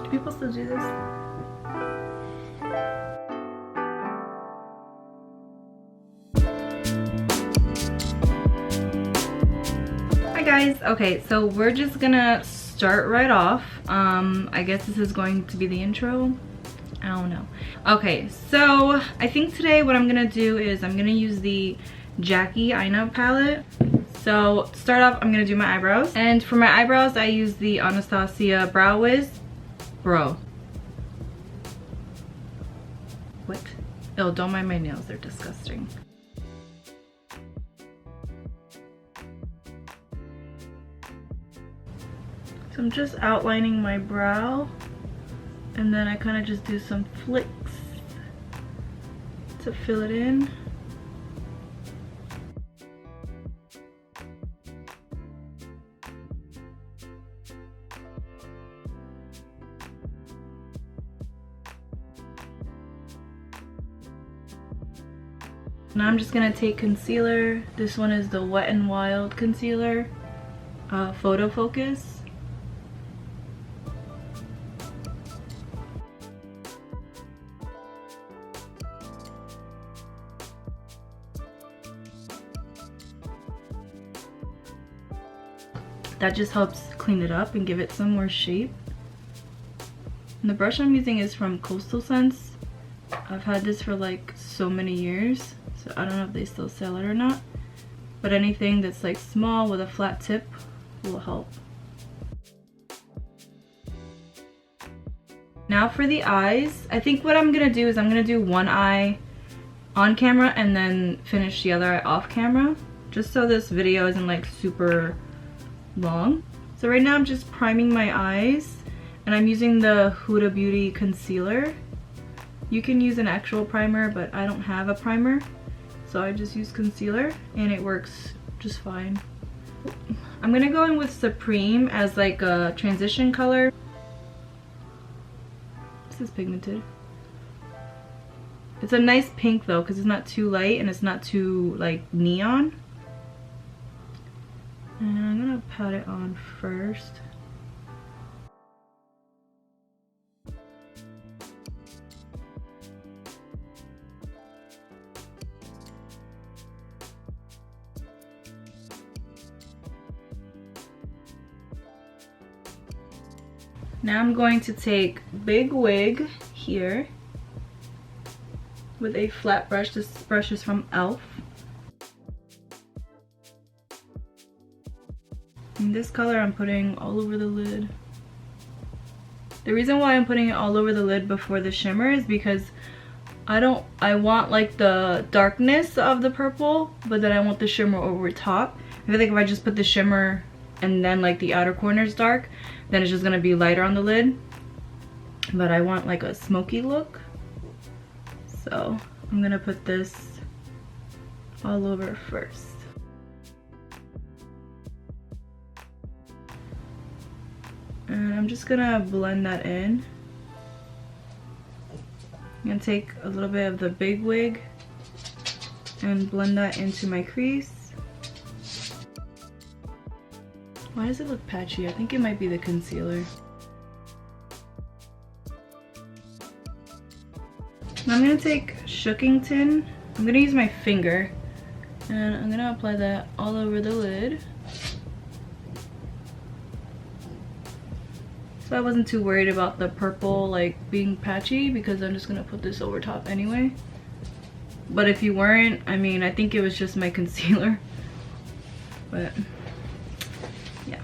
Do people still do this? Hi guys. Okay, so we're just gonna start right off. I guess this is going to be the intro. I don't know. Okay, so I think today what I'm gonna do is I'm gonna use the Jackie Aina palette. So to start off, I'm gonna do my eyebrows, and for my eyebrows I use the Anastasia Brow Wiz. Bro, what? Oh, don't mind my nails, they're disgusting. So I'm just outlining my brow, and then I kind of just do some flicks to fill it in. Now I'm just gonna take concealer. This one is the Wet n Wild concealer, Photo Focus. That just helps clean it up and give it some more shape. And the brush I'm using is from Coastal Scents. I've had this for like so many years, so I don't know if they still sell it or not. But anything that's like small with a flat tip will help. Now for the eyes, I think what I'm gonna do is I'm gonna do one eye on camera and then finish the other eye off camera, just so this video isn't like super long. So right now I'm just priming my eyes, and I'm using the Huda Beauty concealer. You can use an actual primer, but I don't have a primer, so I just use concealer and it works just fine. I'm gonna go in with Supreme as like a transition color. This is pigmented. It's a nice pink though, because it's not too light and it's not too like neon. And I'm gonna pat it on first. Now I'm going to take Big Wig here with a flat brush. This brush is from e.l.f. And this color I'm putting all over the lid. The reason why I'm putting it all over the lid before the shimmer is because I want like the darkness of the purple, but then I want the shimmer over top. I feel like if I just put the shimmer and then like the outer corner is dark, then it's just gonna be lighter on the lid. But I want like a smoky look. So I'm gonna put this all over first. And I'm just gonna blend that in. I'm gonna take a little bit of the Big Wig and blend that into my crease. Why does it look patchy? I think it might be the concealer. Now I'm gonna take Shookington. I'm gonna use my finger and I'm gonna apply that all over the lid. So I wasn't too worried about the purple like being patchy, because I'm just gonna put this over top anyway. But if you weren't, I mean, I think it was just my concealer. But yeah.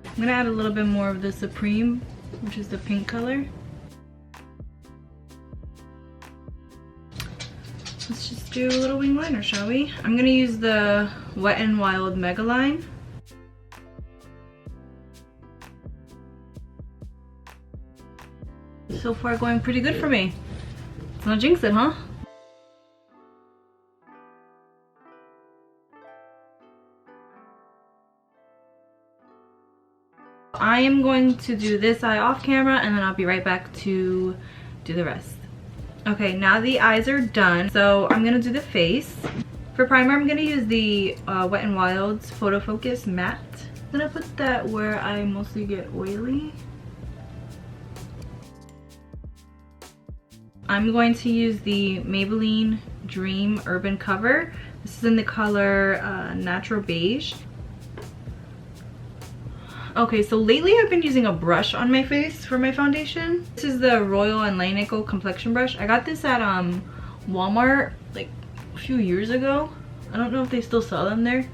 I'm gonna add a little bit more of the Supreme, which is the pink color. Let's just do a little wing liner, shall we? I'm gonna use the Wet n Wild Mega Line. So far going pretty good for me. Let's not jinx it, huh? I am going to do this eye off camera and then I'll be right back to do the rest. Okay, now the eyes are done, so I'm gonna do the face. For primer, I'm gonna use the Wet n Wild's Photo Focus Matte. I'm gonna put that where I mostly get oily. I'm going to use the Maybelline Dream Urban Cover. This is in the color Natural Beige. Okay, so lately I've been using a brush on my face for my foundation. This is the Royal and Langnickel complexion brush. I got this at Walmart like a few years ago. I don't know if they still sell them there,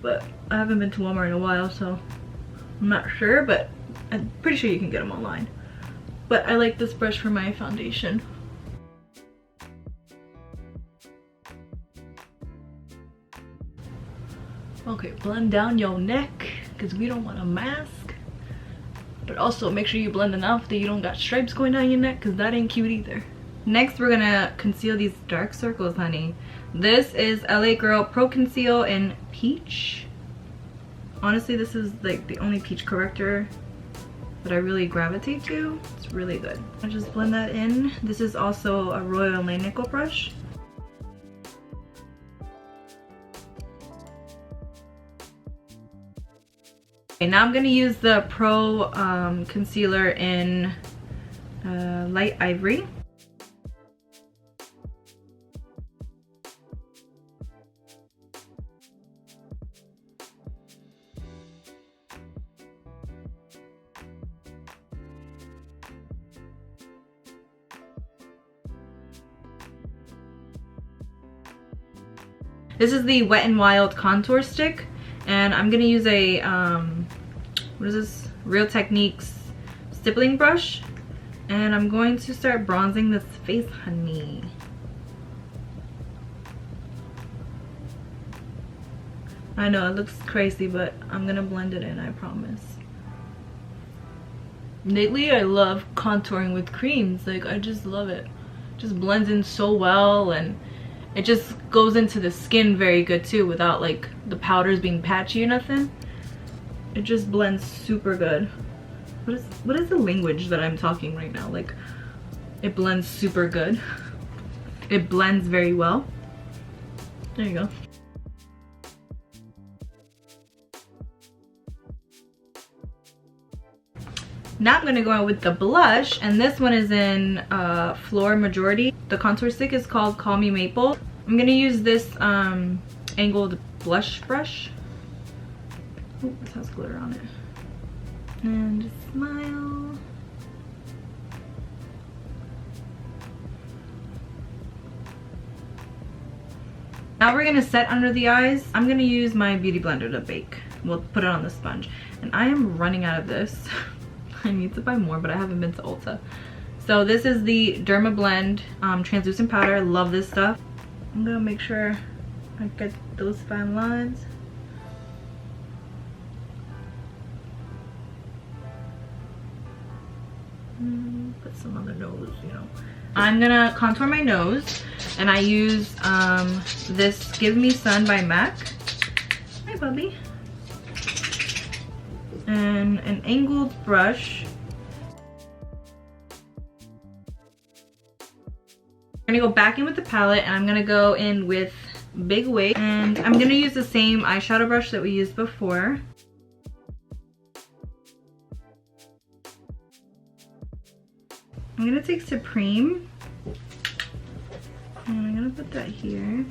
but I haven't been to Walmart in a while, so I'm not sure, but I'm pretty sure you can get them online. But I like this brush for my foundation. Okay, blend down your neck because we don't want a mask. But also make sure you blend enough that you don't got stripes going down your neck because that ain't cute either. Next, we're gonna conceal these dark circles, honey. This is LA Girl Pro Conceal in Peach. Honestly, this is like the only peach corrector that I really gravitate to. It's really good. I just blend that in. This is also a Royal Langnickel brush. Okay, now I'm gonna use the Pro Concealer in Light Ivory. This is the Wet n Wild contour stick, and I'm gonna use a what is this? Real Techniques stippling brush, and I'm going to start bronzing this face, honey. I know it looks crazy, but I'm gonna blend it in, I promise. Lately, I love contouring with creams. Like, I just love it. Just blends in so well, and it just goes into the skin very good too without like the powders being patchy or nothing. It just blends super good. What is the language that I'm talking right now? Like, it blends super good. It blends very well. There you go. Now I'm gonna go in with the blush, and this one is in Floor Majority. The contour stick is called Call Me Maple. I'm gonna use this angled blush brush. Oh, this has glitter on it. And just smile. Now we're gonna set under the eyes. I'm gonna use my Beauty Blender to bake. We'll put it on the sponge. And I am running out of this. I need to buy more, but I haven't been to Ulta. So this is the Derma Blend translucent powder. Love this stuff. I'm gonna make sure I get those fine lines. Put some on the nose, you know. I'm gonna contour my nose, and I use this Give Me Sun by MAC. Hi, Bubby. And an angled brush. I'm gonna go back in with the palette, and I'm gonna go in with Big Wave, and I'm gonna use the same eyeshadow brush that we used before. I'm gonna take Supreme, and I'm gonna put that here.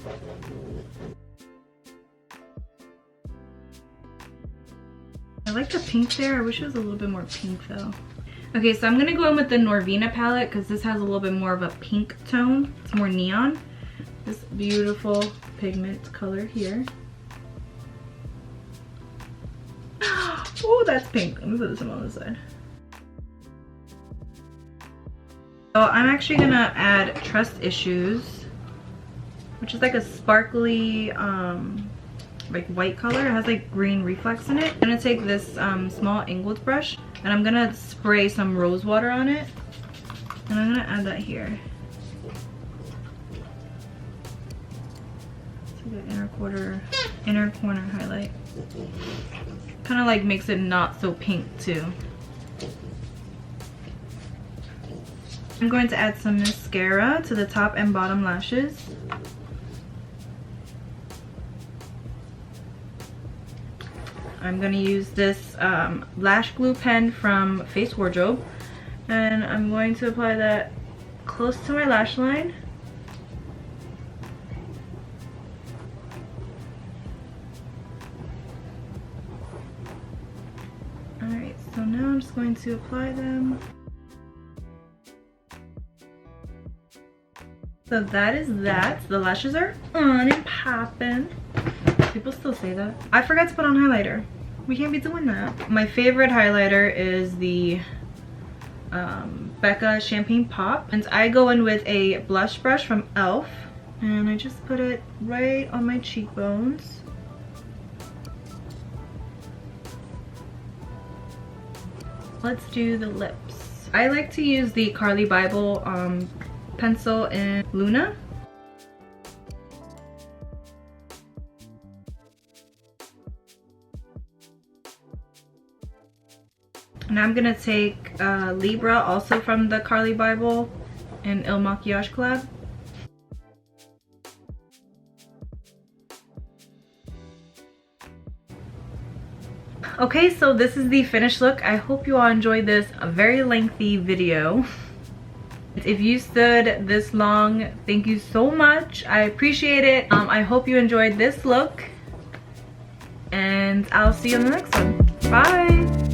I like the pink there. I wish it was a little bit more pink though. Okay, so I'm gonna go in with the Norvina palette because this has a little bit more of a pink tone. It's more neon. This beautiful pigment color here. Oh, that's pink. Let me put this on the side. So I'm actually gonna add Trust Issues, which is like a sparkly like white color. It has like green reflex in it. I'm gonna take this small angled brush, and I'm gonna spray some rose water on it, and I'm gonna add that here to the inner corner highlight. Kind of like makes it not so pink too. I'm going to add some mascara to the top and bottom lashes. I'm gonna use this lash glue pen from Face Wardrobe, and I'm going to apply that close to my lash line. Alright, so now I'm just going to apply them. So that is that. The lashes are on and popping. People still say that. I forgot to put on highlighter. We can't be doing that. My favorite highlighter is the Becca Champagne Pop. And I go in with a blush brush from e.l.f. And I just put it right on my cheekbones. Let's do the lips. I like to use the Carly Bible pencil in Luna. And I'm gonna take Libra, also from the Carly Bible in Il Maquillage collab. Okay, so this is the finished look. I hope you all enjoyed this very lengthy video. If you stood this long, thank you so much. I appreciate it. I hope you enjoyed this look, and I'll see you in the next one. Bye.